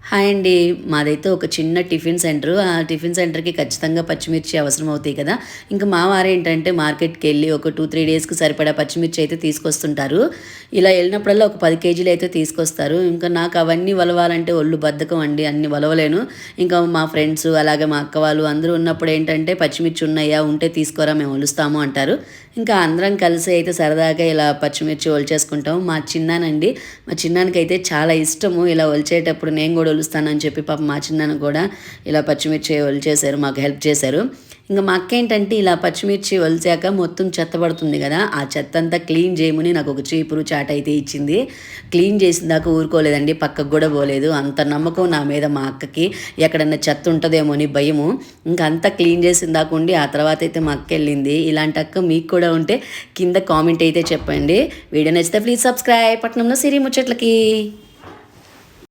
Hi అండి. మాదైతే ఒక చిన్న టిఫిన్ సెంటరు. ఆ టిఫిన్ సెంటర్‌కి ఖచ్చితంగా పచ్చిమిర్చి అవసరం అవుతాయి కదా! ఇంక మా వారేంటంటే మార్కెట్‌కెళ్ళి ఒక 2, 3 డేస్‌కి సరిపడా పచ్చిమిర్చి అయితే తీసుకొస్తుంటారు. ఇలా ఎళ్ళినప్పుడల్లా ఒక 10 కేజీలయితే తీసుకొస్తారు. ఇంకా నాకు అవన్నీ వలవాలంటే ఒళ్ళు బద్ధకం అండి. అన్ని వలవలేను. ఇంకా మా ఫ్రెండ్స్ అలాగే మా అక్క వాళ్ళు అందరూ ఉన్నప్పుడు ఏంటంటే, "పచ్చిమిర్చి ఉన్నాయా? ఉంటే తీసుకోరా మేము ఒలుస్తాము" అంటారు. ఇంకా అందరం కలిసి అయితే సరదాగా ఇలా పచ్చిమిర్చి ఒలిచేసుకుంటాం. మా చిన్నానండి, మా చిన్నానికైతే చాలా ఇష్టము. ఇలా ఒలిచేటప్పుడు నేను గూడా ఒలుస్తానని చెప్పి పాపం మా చిన్నాన్న గూడా ఇలా పచ్చిమిర్చి ఒలిచేశారు. మాకు హెల్ప్ చేశారు. ఇంక మా అక్కేంటంటే ఇలా పచ్చిమిర్చి ఒలిచాక మొత్తం చెత్త పడుతుంది గదా! ఆ చెత్తంతా క్లీన్ చేయమని నాకొక చీపురు, చాట అయితే ఇచ్చింది. క్లీన్ చేసిన దాకా ఊరుకోలేదండి. పక్కకు గూడా పోలేదు. అంత నమ్మకం నా మీద మా అక్కకి. ఎక్కడన్నా చెత్త ఉంటదేమో అని భయము. ఇంక అంతా క్లీన్ చేసిన దాకా ఉండి ఆ తర్వాతయితే మా అక్కెళ్ళింది. ఇలాంటి అక్క మీకు కూడా ఉంటే కింద కామెంట్ అయితే చెప్పండి. వీడియో నచ్చితే ప్లీజ్ సబ్స్క్రైబ్. పట్నంలో సిరి ముచ్చట్లకి.